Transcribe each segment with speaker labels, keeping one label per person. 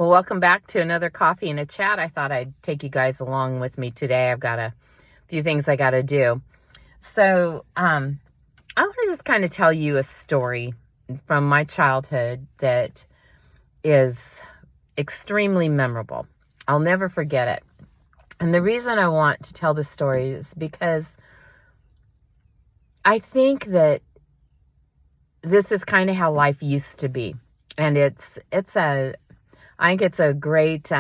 Speaker 1: Well, welcome back to another coffee and a chat. I thought I'd take you guys along with me today. I've got a few things I got to do. So, I want to just kind of tell you a story from my childhood that is extremely memorable. I'll never forget it. And the reason I want to tell this story is because I think that this is kind of how life used to be. And I think it's a great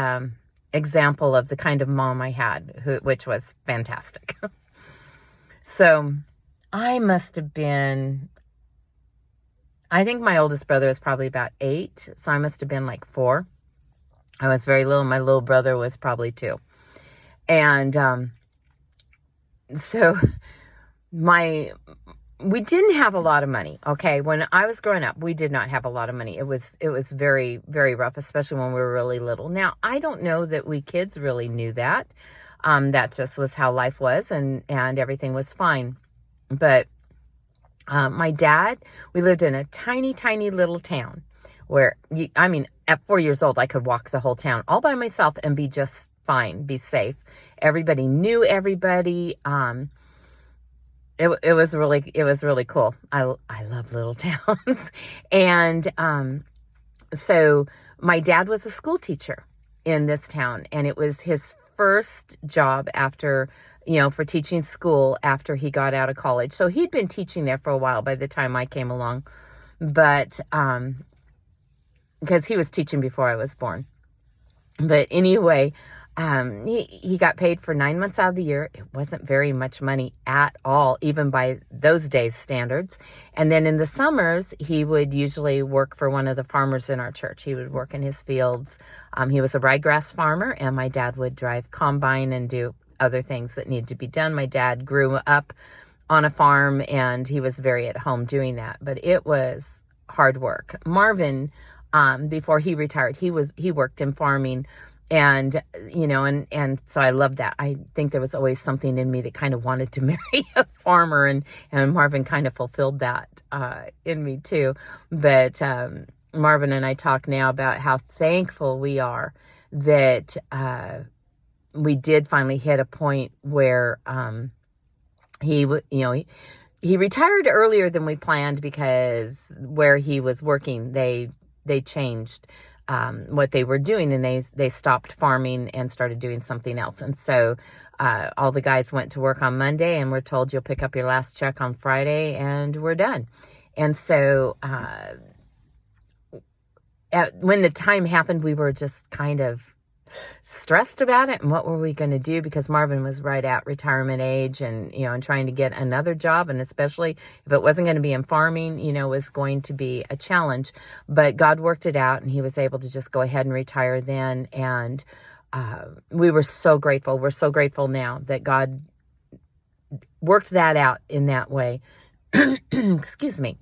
Speaker 1: example of the kind of mom I had, which was fantastic. So I must have been, I think my oldest brother was probably about 8. So I must have been like 4. I was very little. My little brother was probably 2. And so we didn't have a lot of money. Okay. When I was growing up, we did not have a lot of money. It was very, very rough, especially when we were really little. Now, I don't know that we kids really knew that. That just was how life was, and everything was fine. But, my dad, we lived in a tiny, tiny little town where at 4 years old, I could walk the whole town all by myself and be just fine, be safe. Everybody knew everybody. It was really cool. I love little towns. And so my dad was a school teacher in this town, and it was his first job after, for teaching school after he got out of college. So he'd been teaching there for a while by the time I came along, but because he was teaching before I was born. But anyway, he got paid for 9 months out of the year. It wasn't very much money at all, even by those days' standards. And then in the summers, he would usually work for one of the farmers in our church. He would work in his fields. He was a ryegrass farmer, and my dad would drive combine and do other things that needed to be done. My dad grew up on a farm, and he was very at home doing that. But it was hard work. Marvin, before he retired, he worked in farming. And, and so I love that. I think there was always something in me that kind of wanted to marry a farmer, and Marvin kind of fulfilled that in me too. But Marvin and I talk now about how thankful we are that we did finally hit a point where he retired earlier than we planned, because where he was working, they changed what they were doing, and they stopped farming and started doing something else. And so all the guys went to work on Monday, and we're told you'll pick up your last check on Friday, and we're done. And so when the time happened, we were just kind of stressed about it, and what were we going to do, because Marvin was right at retirement age, and and trying to get another job, and especially if it wasn't going to be in farming, was going to be a challenge. But God worked it out, and he was able to just go ahead and retire then. And we were so grateful. We're so grateful now that God worked that out in that way. Excuse me.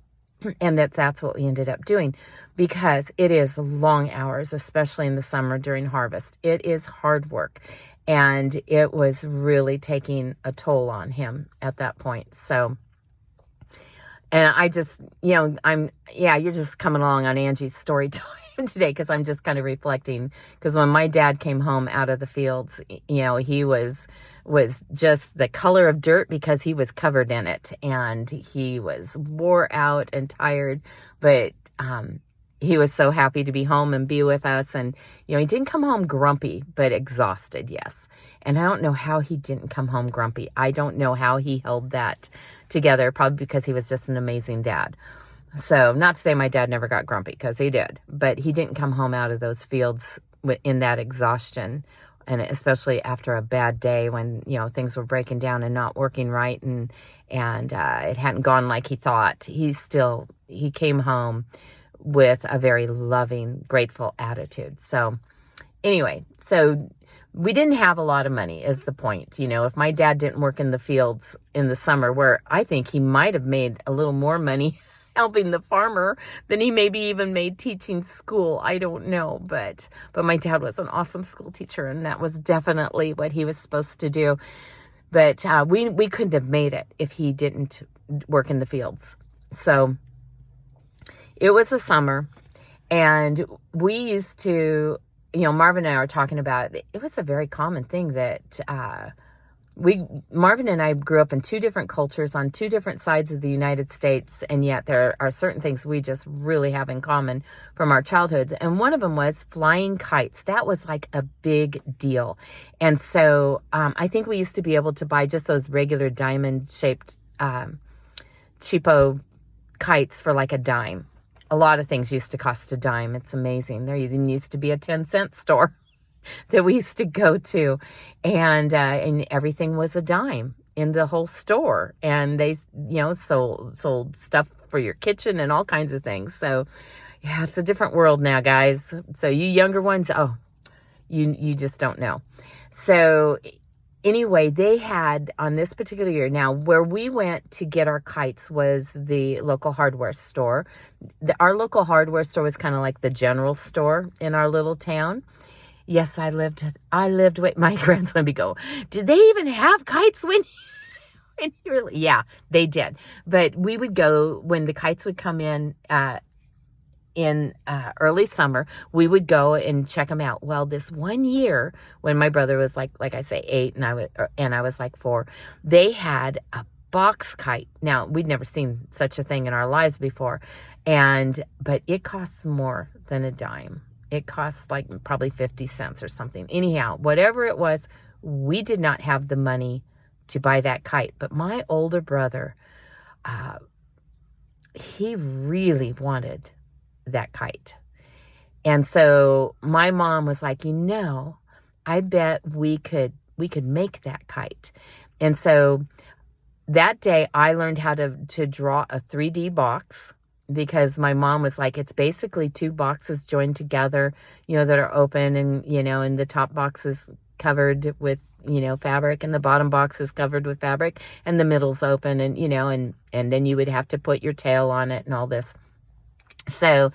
Speaker 1: And that's what we ended up doing, because it is long hours, especially in the summer during harvest. It is hard work, and it was really taking a toll on him at that point. So, and I just, you're just coming along on Angie's story time today, because I'm just kind of reflecting, because when my dad came home out of the fields, he was just the color of dirt, because he was covered in it, and he was wore out and tired, but he was so happy to be home and be with us. And he didn't come home grumpy, but exhausted, yes. And I don't know how he didn't come home grumpy. I don't know how he held that together, probably because he was just an amazing dad. So, not to say my dad never got grumpy, because he did, but he didn't come home out of those fields in that exhaustion. And especially after a bad day, when, things were breaking down and not working right, and it hadn't gone like he thought, he came home with a very loving, grateful attitude. So anyway, so we didn't have a lot of money, is the point. If my dad didn't work in the fields in the summer, where I think he might have made a little more money helping the farmer than he maybe even made teaching school. I don't know, but my dad was an awesome school teacher, and that was definitely what he was supposed to do. But we couldn't have made it if he didn't work in the fields. So it was a summer, and we used to Marvin and I were talking about, it was a very common thing that Marvin and I grew up in two different cultures on two different sides of the United States, and yet there are certain things we just really have in common from our childhoods. And one of them was flying kites. That was like a big deal. And so I think we used to be able to buy just those regular diamond-shaped cheapo kites for like a dime. A lot of things used to cost a dime. It's amazing. There even used to be a 10-cent store that we used to go to, and everything was a dime in the whole store, and they sold stuff for your kitchen and all kinds of things. So yeah, it's a different world now, guys. So you younger ones, you just don't know. So anyway, they had on this particular year, now where we went to get our kites was the local hardware store. Our local hardware store was kind of like the general store in our little town. Yes, I lived with my grandson. We go, did they even have kites when you were? Yeah, they did. But we would go when the kites would come in early summer. We would go and check them out. Well, this one year when my brother was like I say 8 and I was like 4, they had a box kite. Now, we'd never seen such a thing in our lives before, but it costs more than a dime. It cost like probably 50 cents or something. Anyhow, whatever it was, we did not have the money to buy that kite. But my older brother, he really wanted that kite. And so my mom was like, I bet we could make that kite. And so that day I learned how to draw a 3D box, because my mom was like, it's basically 2 boxes joined together, that are open, and, and the top box is covered with, fabric, and the bottom box is covered with fabric, and the middle's open, and, and then you would have to put your tail on it and all this. So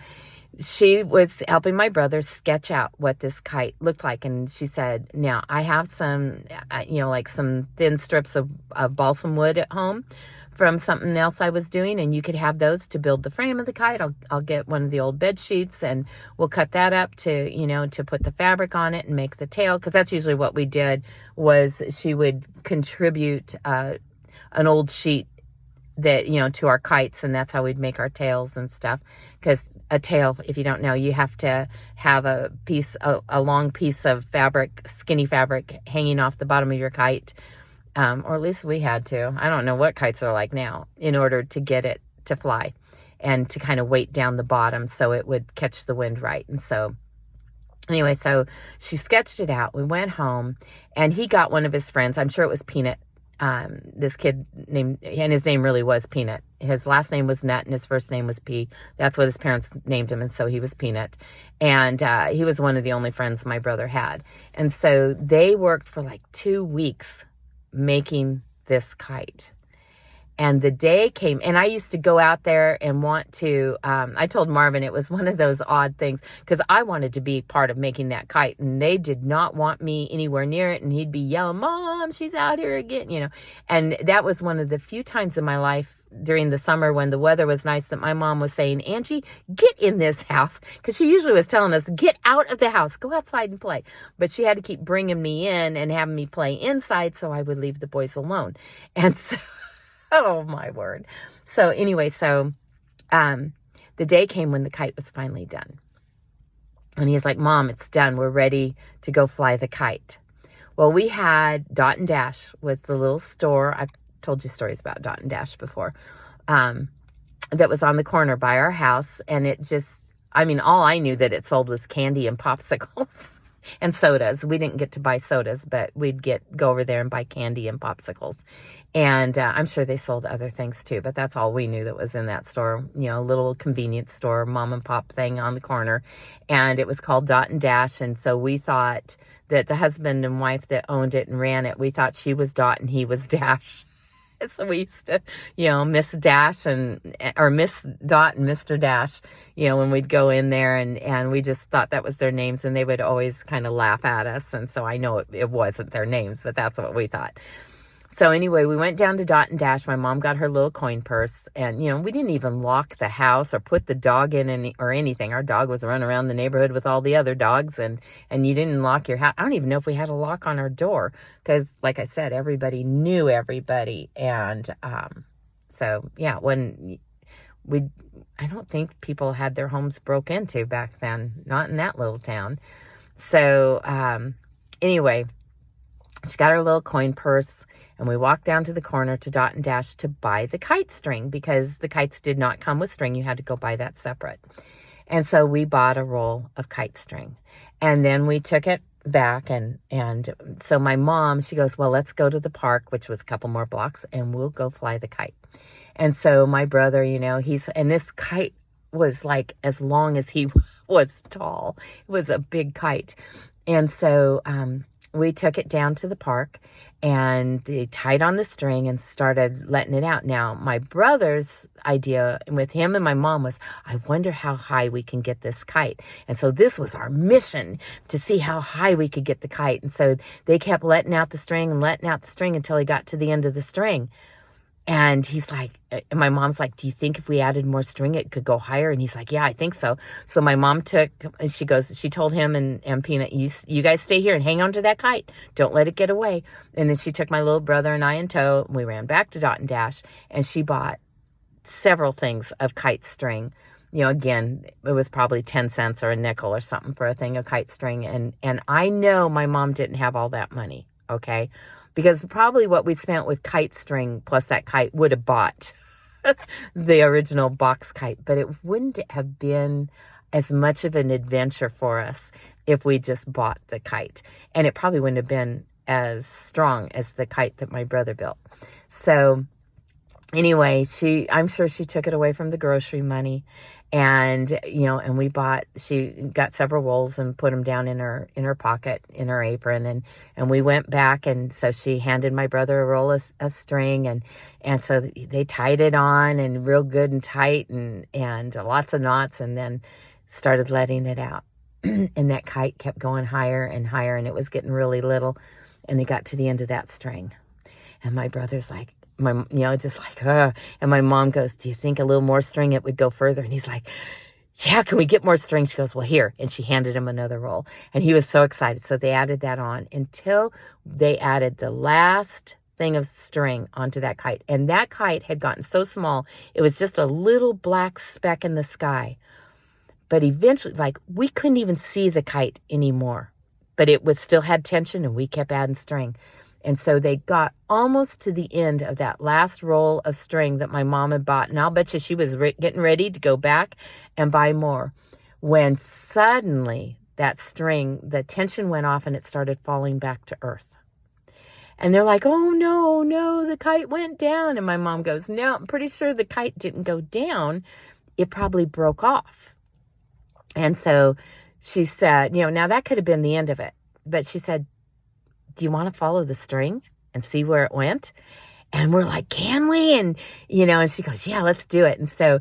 Speaker 1: she was helping my brother sketch out what this kite looked like. And she said, now I have some, like some thin strips of balsam wood at home from something else I was doing, and you could have those to build the frame of the kite. I'll get one of the old bed sheets, and we'll cut that up to, to put the fabric on it and make the tail. Because that's usually what we did, was she would contribute an old sheet that, to our kites, and that's how we'd make our tails and stuff. Because a tail, if you don't know, you have to have a long piece of fabric, skinny fabric, hanging off the bottom of your kite. Or at least we had to. I don't know what kites are like now, in order to get it to fly and to kind of weight down the bottom so it would catch the wind right. And so anyway, so she sketched it out. We went home, and he got one of his friends. I'm sure it was Peanut. This kid named, and his name really was Peanut. His last name was Nut and his first name was P. That's what his parents named him. And so he was Peanut. And he was one of the only friends my brother had. And so they worked for like 2 weeks making this kite. And the day came, and I used to go out there and want to, I told Marvin it was one of those odd things, because I wanted to be part of making that kite, and they did not want me anywhere near it, and he'd be yelling, Mom, she's out here again, And that was one of the few times in my life during the summer when the weather was nice that my mom was saying, Angie, get in this house. Because she usually was telling us, get out of the house, go outside and play. But she had to keep bringing me in and having me play inside, so I would leave the boys alone. And so, oh my word. So anyway, the day came when the kite was finally done. And he's like, Mom, it's done. We're ready to go fly the kite. Well, we had Dot and Dash was the little store. I've told you stories about Dot and Dash before. That was on the corner by our house. And it just, all I knew that it sold was candy and popsicles and sodas. We didn't get to buy sodas, but we'd go over there and buy candy and popsicles. And I'm sure they sold other things too, but that's all we knew that was in that store, a little convenience store, mom and pop thing on the corner. And it was called Dot and Dash. And so we thought that the husband and wife that owned it and ran it, we thought she was Dot and he was Dash. So we used to, Miss Dash or Miss Dot and Mr. Dash, when we'd go in there, and we just thought that was their names, and they would always kind of laugh at us. And so I know it wasn't their names, but that's what we thought. So anyway, we went down to Dot and Dash. My mom got her little coin purse, and we didn't even lock the house or put the dog in or anything. Our dog was running around the neighborhood with all the other dogs, and you didn't lock your house. I don't even know if we had a lock on our door because, like I said, everybody knew everybody, and so yeah, I don't think people had their homes broke into back then, not in that little town. So anyway, she got her little coin purse, and we walked down to the corner to Dot and Dash to buy the kite string because the kites did not come with string. You had to go buy that separate. And so we bought a roll of kite string, and then we took it back. And so my mom, she goes, well, let's go to the park, which was a couple more blocks, and we'll go fly the kite. And so my brother, and this kite was like as long as he was tall. It was a big kite. And so we took it down to the park, and they tied on the string and started letting it out. Now, my brother's idea with him and my mom was, I wonder how high we can get this kite. And so this was our mission, to see how high we could get the kite. And so they kept letting out the string until he got to the end of the string. And he's like, and my mom's like, do you think if we added more string, it could go higher? And he's like, yeah, I think so. So my mom she told him and Peanut, you guys stay here and hang on to that kite. Don't let it get away. And then she took my little brother and I in tow, and we ran back to Dot and Dash, and she bought several things of kite string. Again, it was probably 10 cents or a nickel or something for a thing of kite string. And I know my mom didn't have all that money, okay? Because probably what we spent with kite string plus that kite would have bought the original box kite, but it wouldn't have been as much of an adventure for us if we just bought the kite. And it probably wouldn't have been as strong as the kite that my brother built. So anyway, I'm sure she took it away from the grocery money. And, and she got several rolls and put them down in her pocket, in her apron. And we went back. And so she handed my brother a roll of string. And so they tied it on and real good and tight and lots of knots, and then started letting it out. And that kite kept going higher and higher, and it was getting really little. And they got to the end of that string. And my brother's like, just like, and my mom goes, do you think a little more string, it would go further? And he's like, yeah, can we get more string? She goes, well, here. And she handed him another roll, and he was so excited. So they added that on until they added the last thing of string onto that kite. And that kite had gotten so small, it was just a little black speck in the sky. But eventually, we couldn't even see the kite anymore, but it still had tension, and we kept adding string. And so they got almost to the end of that last roll of string that my mom had bought. And I'll bet you she was getting ready to go back and buy more, when suddenly that string, the tension went off, and it started falling back to earth. And they're like, oh, no, the kite went down. And my mom goes, no, I'm pretty sure the kite didn't go down. It probably broke off. And so she said, now that could have been the end of it. But she said, do you want to follow the string and see where it went? And we're like, can we? And, and she goes, yeah, let's do it. And so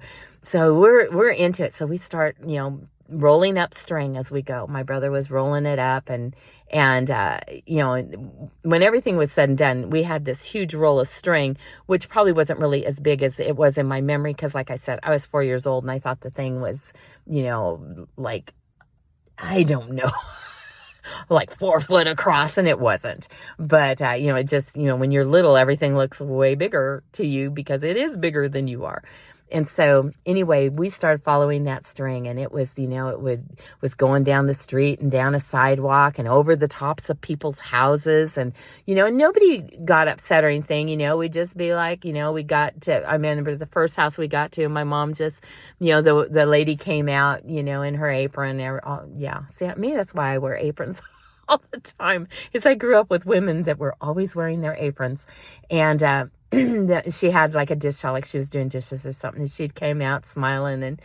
Speaker 1: we're into it. So we start, rolling up string as we go. My brother was rolling it up, and when everything was said and done, we had this huge roll of string, which probably wasn't really as big as it was in my memory. Cause like I said, I was 4 years old, and I thought the thing was, I don't know, like 4 foot across, and it wasn't. But, it just, when you're little, everything looks way bigger to you because it is bigger than you are. And so anyway, we started following that string, and it was, was going down the street and down a sidewalk and over the tops of people's houses. And, and nobody got upset or anything, we'd just be like, we got to, I remember the first house we got to, and my mom just, the lady came out, in her apron. See, me, that's why I wear aprons all the time, is I grew up with women that were always wearing their aprons. And, she had like a dish towel, like she was doing dishes or something, and she came out smiling and,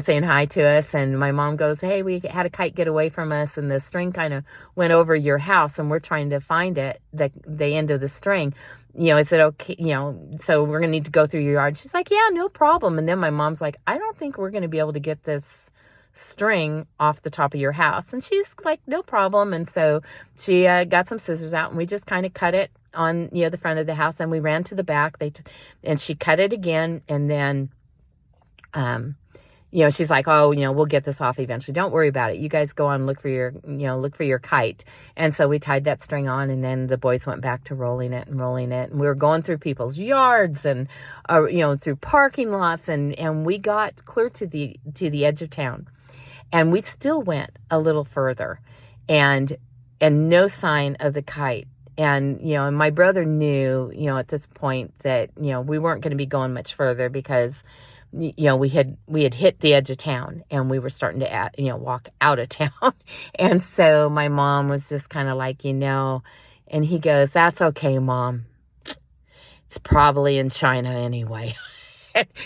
Speaker 1: saying hi to us. And my mom goes, hey, we had a kite get away from us, and the string kind of went over your house, and we're trying to find it, the end of the string. Is it okay? So we're going to need to go through your yard. She's like, yeah, no problem. And then my mom's like, I don't think we're going to be able to get this string off the top of your house. And she's like, no problem. And so she got some scissors out, and we just kind of cut it on, the front of the house, and we ran to the back. And she cut it again, and then, she's like, oh, we'll get this off eventually. Don't worry about it. You guys go on, look for your kite. And so we tied that string on, and then the boys went back to rolling it. And we were going through people's yards and, through parking lots, and we got clear to the edge of town. And we still went a little further, and no sign of the kite. And, and my brother knew, at this point that, we weren't going to be going much further because, we had hit the edge of town, and we were starting to, walk out of town. And so my mom was just kind of like, and he goes, that's okay, Mom. It's probably in China anyway.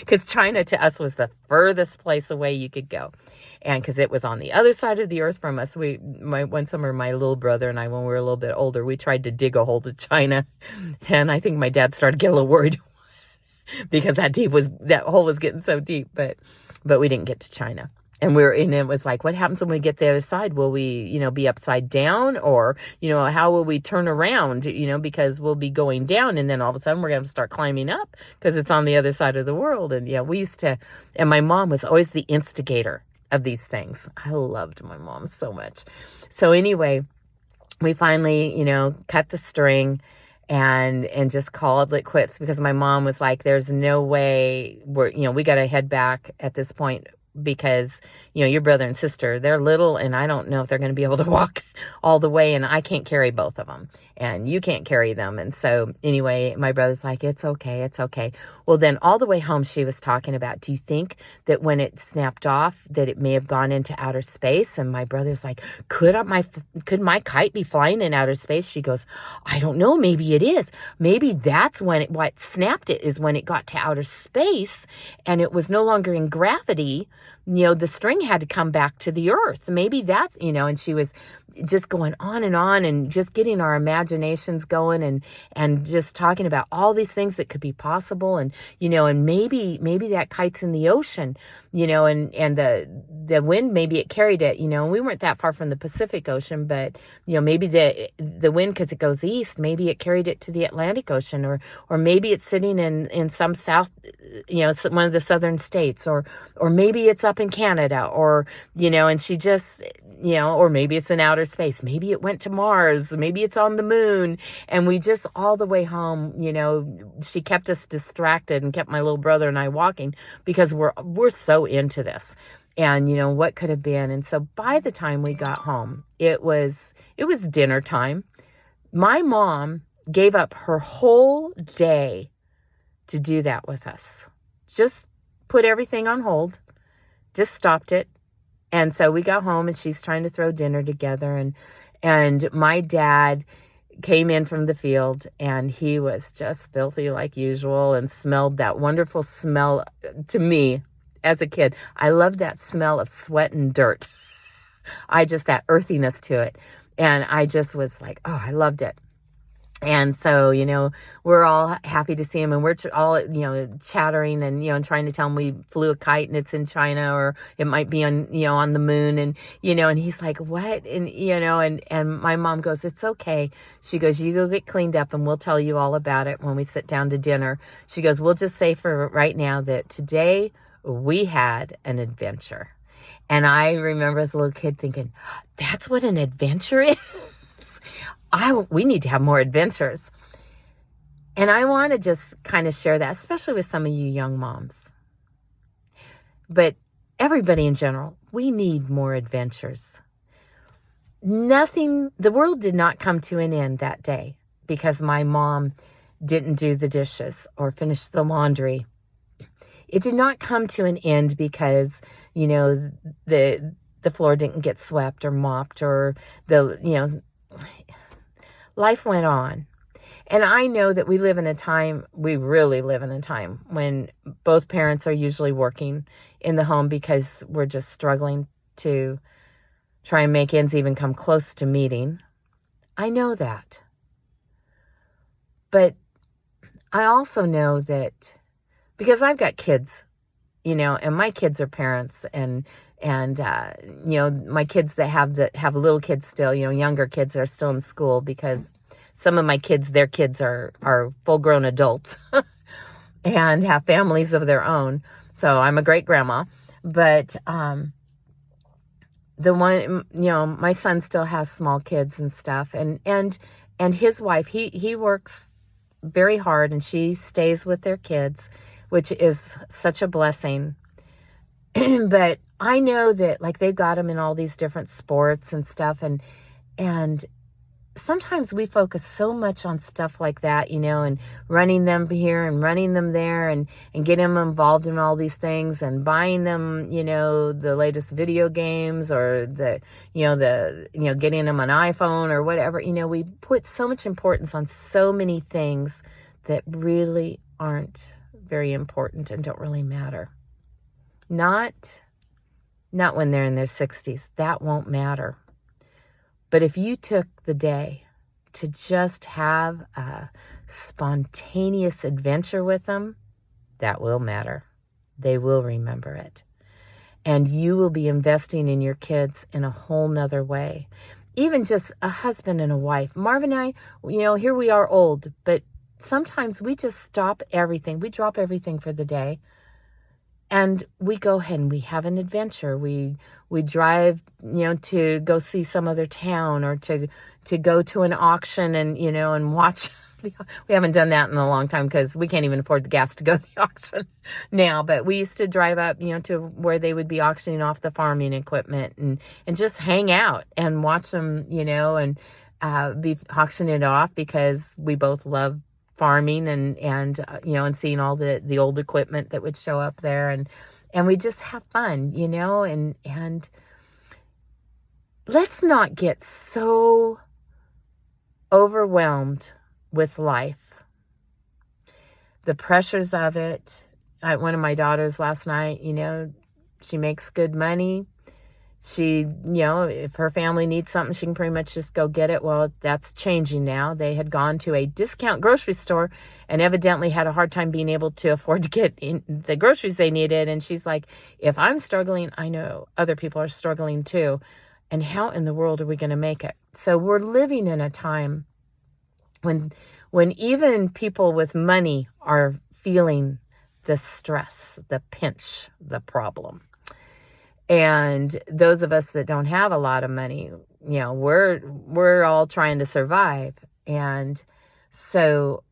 Speaker 1: Because China to us was the furthest place away you could go. And because it was on the other side of the earth from us, one summer, my little brother and I, when we were a little bit older, we tried to dig a hole to China. And I think my dad started to get a little worried because that hole was getting so deep, but we didn't get to China. And it was like, what happens when we get to the other side? Will we, be upside down, or, how will we turn around, because we'll be going down, and then all of a sudden we're going to start climbing up because it's on the other side of the world. And and my mom was always the instigator of these things. I loved my mom so much. So anyway, we finally, cut the string and just called it quits, because my mom was like, there's no way we got to head back at this point, because, your brother and sister, they're little, and I don't know if they're going to be able to walk all the way, and I can't carry both of them, and you can't carry them. And so anyway, my brother's like, it's okay. Well, then all the way home, she was talking about, do you think that when it snapped off that it may have gone into outer space? And my brother's like, could my kite be flying in outer space? She goes, I don't know. Maybe it is. Maybe that's what snapped it, is when it got to outer space and it was no longer in gravity. The string had to come back to the earth. Maybe that's, and she was just going on and just getting our imaginations going and just talking about all these things that could be possible. And, and maybe that kite's in the ocean, and the wind, maybe it carried it, we weren't that far from the Pacific Ocean, but, maybe the wind, because it goes east, maybe it carried it to the Atlantic Ocean, or maybe it's sitting in some south, one of the southern states, or maybe it's up in Canada, or, and she just, or maybe it's in outer space. Maybe it went to Mars. Maybe it's on the moon. And we just, all the way home, she kept us distracted and kept my little brother and I walking, because we're so into this. And, what could have been. And so by the time we got home, it was dinner time. My mom gave up her whole day to do that with us. Just put everything on hold. Just stopped it. And so we got home, and she's trying to throw dinner together. And my dad came in from the field, and he was just filthy like usual, and smelled that wonderful smell. To me, as a kid, I loved that smell of sweat and dirt. That earthiness to it. And I just was like, oh, I loved it. And so, we're all happy to see him, and we're all, chattering and, trying to tell him we flew a kite and it's in China, or it might be on, on the moon. And, and he's like, what? And, and my mom goes, it's okay. She goes, you go get cleaned up and we'll tell you all about it when we sit down to dinner. She goes, we'll just say for right now that today we had an adventure. And I remember as a little kid thinking, that's what an adventure is. We need to have more adventures. And I want to just kind of share that, especially with some of you young moms. But everybody in general, we need more adventures. The world did not come to an end that day because my mom didn't do the dishes or finish the laundry. It did not come to an end because, the floor didn't get swept or mopped, or life went on. And I know that we really live in a time when both parents are usually working in the home because we're just struggling to try and make ends even come close to meeting. I know that. But I also know that because I've got kids, and my kids are parents, and my kids that have little kids still, younger kids that are still in school, because some of my kids, their kids are full-grown adults and have families of their own. So I'm a great grandma. But the one, my son still has small kids and stuff. And his wife, he works very hard, and she stays with their kids, which is such a blessing. But I know that, like, they've got them in all these different sports and stuff, and sometimes we focus so much on stuff like that, and running them here and running them there, and getting them involved in all these things, and buying them, the latest video games, or getting them an iPhone or whatever. We put so much importance on so many things that really aren't very important and don't really matter. Not when they're in their 60s. That won't matter. But if you took the day to just have a spontaneous adventure with them, that will matter. They will remember it. And you will be investing in your kids in a whole nother way. Even just a husband and a wife. Marv and I, here we are old, but sometimes we just stop everything. We drop everything for the day. And we go ahead and we have an adventure. We drive, to go see some other town, or to go to an auction and, and watch. We haven't done that in a long time because we can't even afford the gas to go to the auction now. But we used to drive up, to where they would be auctioning off the farming equipment, and just hang out and watch them, and be auctioning it off, because we both love farming and seeing all the old equipment that would show up there, and we just have fun, and let's not get so overwhelmed with life, the pressures of it. One of my daughters last night, she makes good money. She, if her family needs something, she can pretty much just go get it. Well, that's changing now. They had gone to a discount grocery store and evidently had a hard time being able to afford to get in the groceries they needed. And she's like, if I'm struggling, I know other people are struggling too. And how in the world are we going to make it? So we're living in a time when even people with money are feeling the stress, the pinch, the problem. And those of us that don't have a lot of money, we're all trying to survive. And so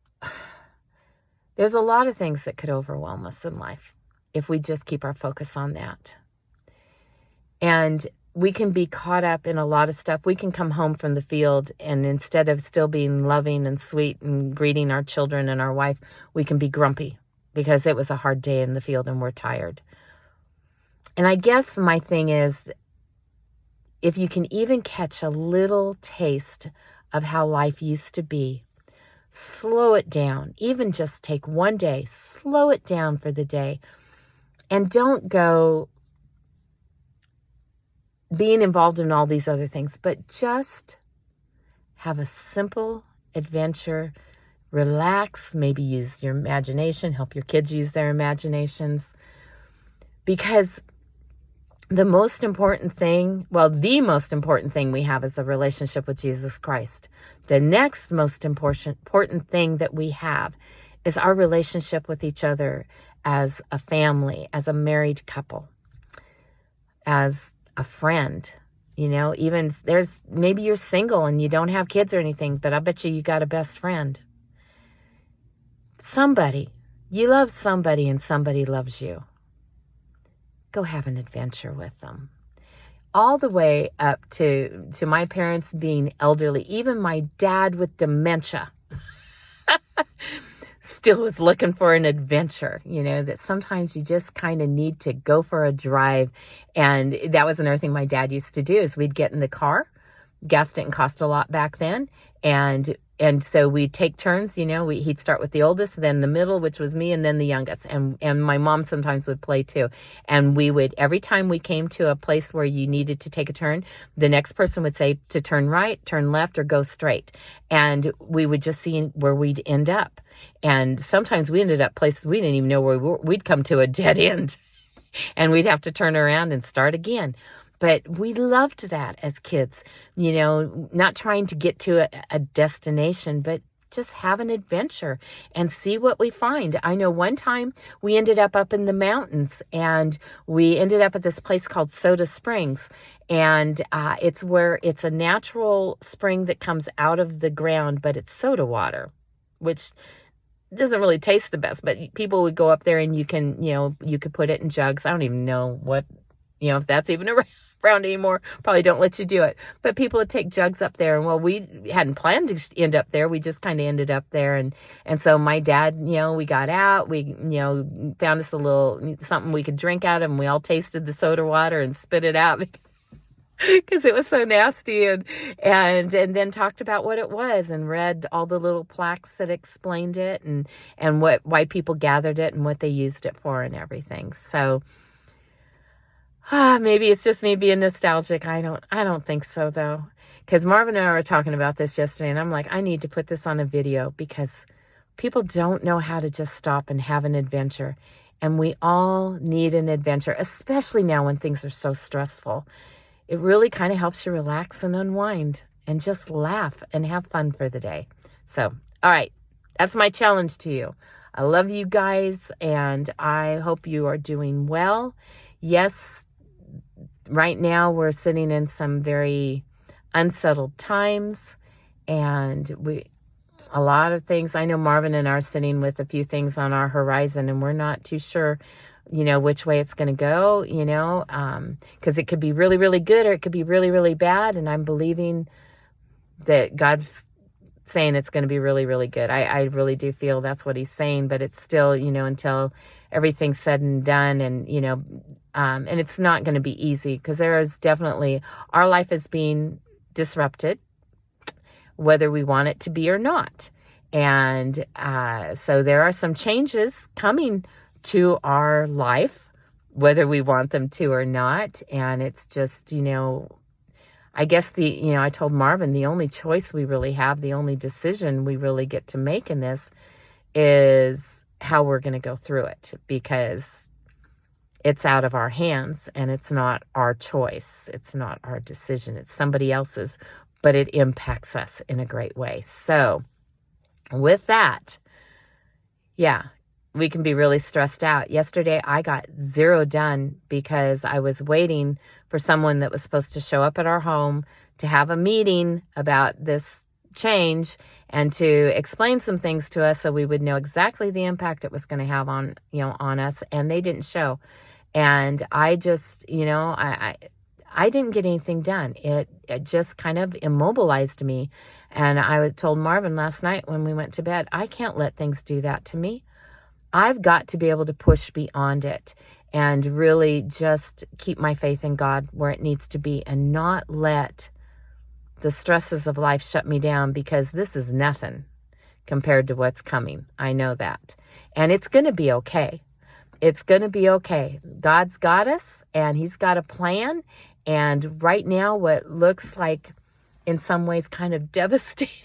Speaker 1: there's a lot of things that could overwhelm us in life if we just keep our focus on that. And we can be caught up in a lot of stuff. We can come home from the field, and instead of still being loving and sweet and greeting our children and our wife, we can be grumpy because it was a hard day in the field and we're tired. And I guess my thing is, if you can even catch a little taste of how life used to be, slow it down. Even just take one day, slow it down for the day. And don't go being involved in all these other things, but just have a simple adventure, relax, maybe use your imagination, help your kids use their imaginations. Because the most important thing we have is a relationship with Jesus Christ. The next most important thing that we have is our relationship with each other as a family, as a married couple, as a friend. Even maybe you're single and you don't have kids or anything, but I bet you got a best friend. You love somebody and somebody loves you. Go have an adventure with them. All the way up to my parents being elderly, even my dad with dementia still was looking for an adventure, that sometimes you just kind of need to go for a drive. And that was another thing my dad used to do, is we'd get in the car. Gas didn't cost a lot back then. And so we'd take turns, he'd start with the oldest, then the middle, which was me, and then the youngest. And my mom sometimes would play too. And we would, every time we came to a place where you needed to take a turn, the next person would say to turn right, turn left, or go straight. And we would just see where we'd end up. And sometimes we ended up places we didn't even know where we'd come to a dead end. And we'd have to turn around and start again. But we loved that as kids, not trying to get to a destination, but just have an adventure and see what we find. I know one time we ended up in the mountains, and we ended up at this place called Soda Springs. And it's a natural spring that comes out of the ground, but it's soda water, which doesn't really taste the best, but people would go up there and you could put it in jugs. I don't even know what, if that's even around anymore. Probably don't let you do it. But people would take jugs up there. And well, we hadn't planned to end up there. We just kind of ended up there. And so my dad, we got out, we, found us a little, something we could drink out of, and we all tasted the soda water and spit it out because it was so nasty, and then talked about what it was and read all the little plaques that explained it and why people gathered it and what they used it for and everything. So maybe it's just me being nostalgic. I don't think so, though, because Marvin and I were talking about this yesterday, and I'm like, I need to put this on a video because people don't know how to just stop and have an adventure, and we all need an adventure, especially now when things are so stressful. It really kind of helps you relax and unwind and just laugh and have fun for the day. So, all right, that's my challenge to you. I love you guys, and I hope you are doing well. Yes, right now we're sitting in some very unsettled times, and a lot of things. I know Marvin and I are sitting with a few things on our horizon, and we're not too sure which way it's going to go, because it could be really, really good, or it could be really, really bad. And I'm believing that God's saying it's going to be really, really good. I really do feel that's what he's saying, but it's still, until everything's said and done, and, and it's not going to be easy, because there is definitely, our life is being disrupted, whether we want it to be or not. And so there are some changes coming to our life, whether we want them to or not. And it's just, I guess I told Marvin, the only choice we really have, the only decision we really get to make in this is how we're going to go through it, because it's out of our hands and it's not our choice. It's not our decision. It's somebody else's, but it impacts us in a great way. So with that, yeah, we can be really stressed out. Yesterday, I got 0 done because I was waiting for someone that was supposed to show up at our home to have a meeting about this change and to explain some things to us so we would know exactly the impact it was going to have on us. And they didn't show. And I just, I didn't get anything done. It just kind of immobilized me. And I told Marvin last night when we went to bed, I can't let things do that to me. I've got to be able to push beyond it and really just keep my faith in God where it needs to be, and not let the stresses of life shut me down, because this is nothing compared to what's coming. I know that. And it's going to be okay. It's going to be okay. God's got us, and he's got a plan. And right now, what looks like in some ways kind of devastating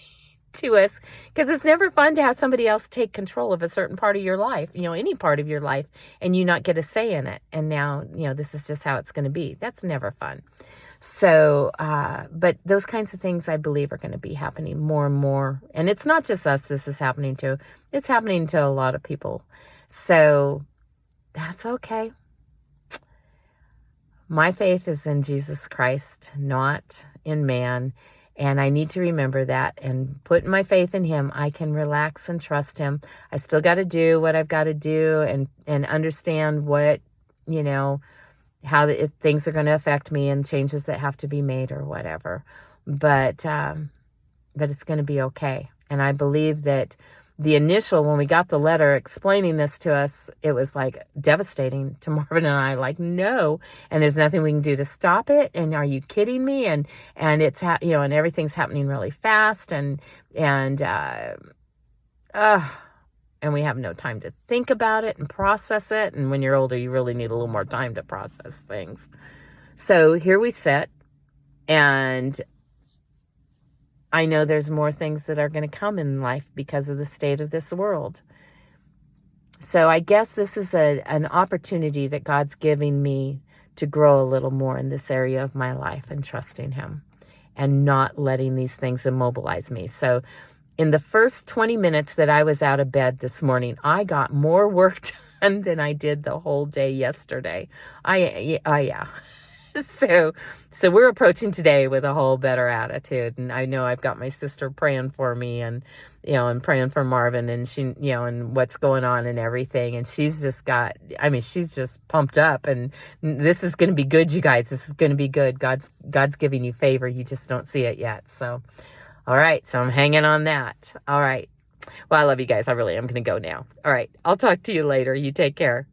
Speaker 1: to us, because it's never fun to have somebody else take control of a certain part of your life, any part of your life, and you not get a say in it. And now, this is just how it's going to be. That's never fun. So, but those kinds of things I believe are going to be happening more and more. And it's not just us this is happening to. It's happening to a lot of people. So that's okay. My faith is in Jesus Christ, not in man. And I need to remember that and put my faith in him. I can relax and trust him. I still got to do what I've got to do and understand what, how things are going to affect me and changes that have to be made or whatever. But it's going to be okay. And I believe that the initial, when we got the letter explaining this to us, it was like devastating to Marvin and I, like, no, and there's nothing we can do to stop it. And are you kidding me? And it's, and everything's happening really fast, and we have no time to think about it and process it. And when you're older, you really need a little more time to process things. So here we sit, and I know there's more things that are going to come in life because of the state of this world. So I guess this is an opportunity that God's giving me to grow a little more in this area of my life and trusting him and not letting these things immobilize me. So in the first 20 minutes that I was out of bed this morning, I got more work done than I did the whole day yesterday. Yeah. So we're approaching today with a whole better attitude. And I know I've got my sister praying for me and, and praying for Marvin and she, and what's going on and everything. And she's just pumped up, and this is going to be good, you guys. This is going to be good. God's giving you favor. You just don't see it yet. So, all right. So I'm hanging on that. All right. Well, I love you guys. I really am going to go now. All right. I'll talk to you later. You take care.